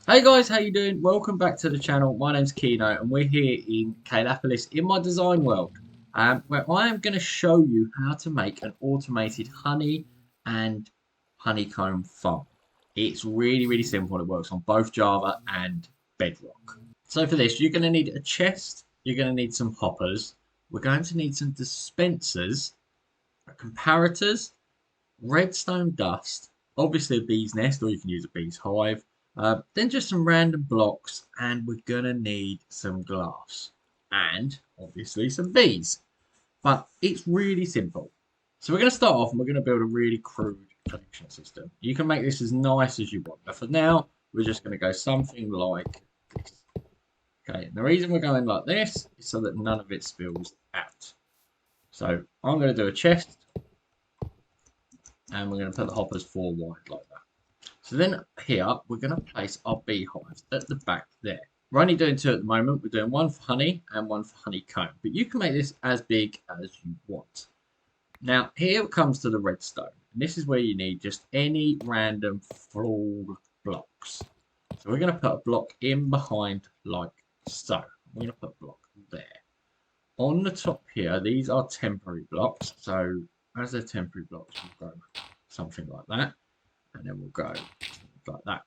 Hey guys, how you doing? Welcome back to the channel. My name's Kino and we're here in Calapolis in my design world, where I am going to show you how to make an automated honey and honeycomb farm. It's really simple and it works on both Java and Bedrock. So for this, you're going to need a chest, you're going to need some hoppers, we're going to need some dispensers, comparators, redstone dust, obviously a bee's nest, or you can use a bee's hive. Then just some random blocks, and we're gonna need some glass, and obviously some bees. But it's really simple. So we're gonna start off, and we're gonna build a really crude collection system. You can make this as nice as you want, but for now, we're just gonna go something like this. Okay, and the reason we're going like this is so that none of it spills out. So I'm gonna do a chest and we're going to put the hoppers 4 wide like that. So then here we're going to place our beehives at the back there. We're only doing 2 at the moment. We're doing 1 for honey and 1 for honeycomb, but you can make this as big as you want. Now here comes to the redstone, and this is where you need just any random flawed blocks. So we're going to put a block in behind like so. We're going to put a block there. On the top here, these are temporary blocks, so as they're temporary blocks, we'll go something like that, and then we'll go like that.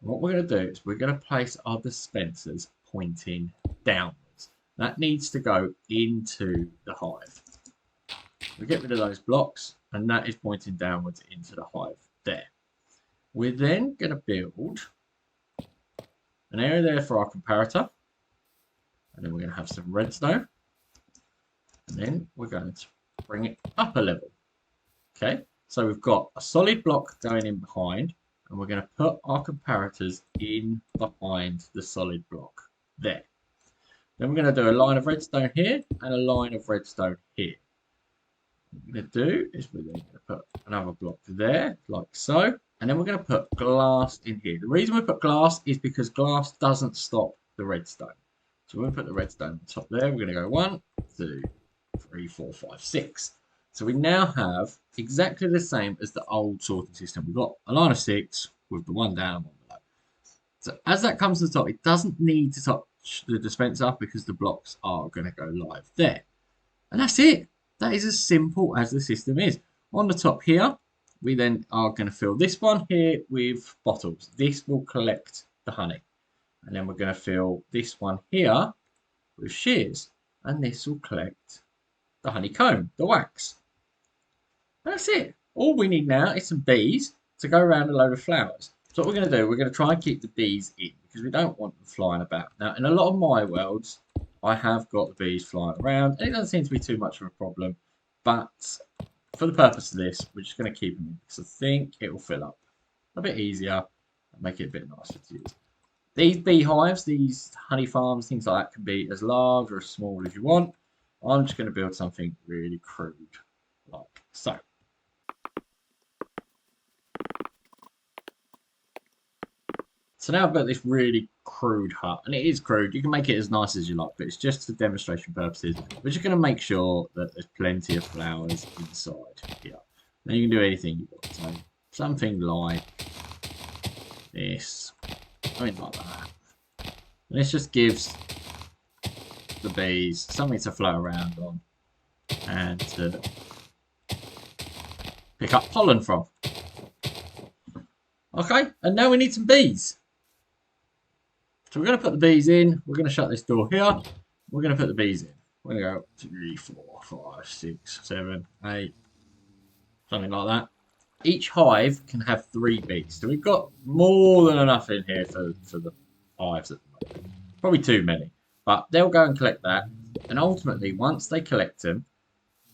And what we're going to do is we're going to place our dispensers pointing downwards. That needs to go into the hive. We get rid of those blocks, and that is pointing downwards into the hive there. We're then going to build an area there for our comparator, and then we're going to have some redstone, and then we're going to bring it up a level. Okay, so we've got a solid block going in behind, and we're going to put our comparators in behind the solid block there. Then we're going to do a line of redstone here and a line of redstone here. What we're going to do is we're going to put another block there, like so, and then we're going to put glass in here. The reason we put glass is because glass doesn't stop the redstone. So we're going to put the redstone on top there. We're going to go 1, 2, 3, 4, 5, 6. So we now have exactly the same as the old sorting system. We've got a line of 6 with the 1 down and 1 below. So as that comes to the top, it doesn't need to touch the dispenser because the blocks are going to go live there. And that's it. That is as simple as the system is. On the top here, we then are going to fill this one here with bottles. This will collect the honey. And then we're going to fill this one here with shears. And this will collect the honeycomb, the wax. That's it. All we need now is some bees to go around a load of flowers. So what we're going to do, we're going to try and keep the bees in because we don't want them flying about. Now, in a lot of my worlds, I have got the bees flying around, and it doesn't seem to be too much of a problem. But for the purpose of this, we're just going to keep them in because I think it will fill up a bit easier and make it a bit nicer to use. These beehives, these honey farms, things like that can be as large or as small as you want. I'm just going to build something really crude like so. So now I've got this really crude hut, and it is crude. You can make it as nice as you like, but it's just for demonstration purposes. We're just going to make sure that there's plenty of flowers inside here. Now you can do anything you want. So something like this, something like that. And this just gives the bees something to float around on and to pick up pollen from. Okay, and now we need some bees. So we're going to put the bees in. We're going to shut this door here. We're going to put the bees in. We're going to go 3, 4, 5, 6, 7, 8, something like that. Each hive can have 3 bees. So we've got more than enough in here for the hives at the moment. Probably too many. But they'll go and collect that. And ultimately, once they collect them,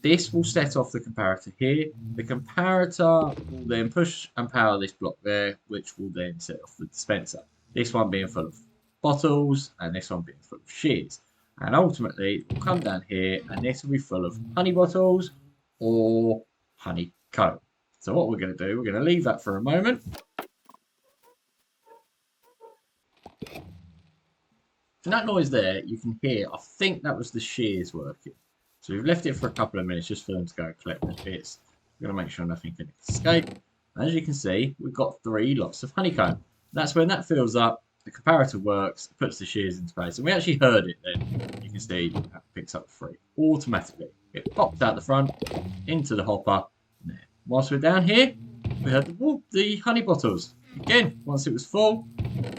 this will set off the comparator here. The comparator will then push and power this block there, which will then set off the dispenser. This one being full of bottles, and this one being full of shears. And ultimately, it will come down here, and this will be full of honey bottles or honeycomb. So what we're going to do, we're going to leave that for a moment. And that noise there, you can hear, I think that was the shears working. So we've left it for a couple of minutes just for them to go collect the bits. We're going to make sure nothing can escape. And as you can see, we've got 3 lots of honeycomb. That's when that fills up, the comparator works, puts the shears into place. And we actually heard it then. You can see it picks up 3 automatically. It pops out the front, into the hopper. There. Whilst we're down here, we had the honey bottles. Again, once it was full,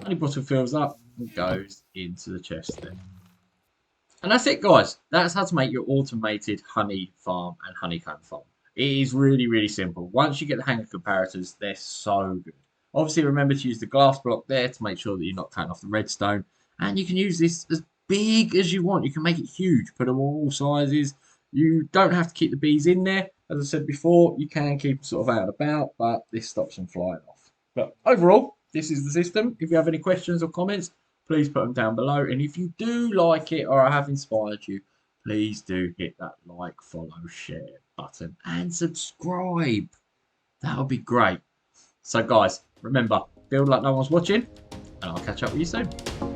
honey bottle fills up and goes into the chest there. And that's it, guys. That's how to make your automated honey farm and honeycomb farm. It is really, really simple. Once you get the hang of comparators, they're so good. Obviously, remember to use the glass block there to make sure that you're not cutting off the redstone. And you can use this as big as you want. You can make it huge. Put them all sizes. You don't have to keep the bees in there. As I said before, you can keep them sort of out and about, but this stops them flying off. But overall, this is the system. If you have any questions or comments, please put them down below. And if you do like it or I have inspired you, please do hit that like, follow, share button and subscribe. That would be great. So guys, remember, build like no one's watching, and I'll catch up with you soon.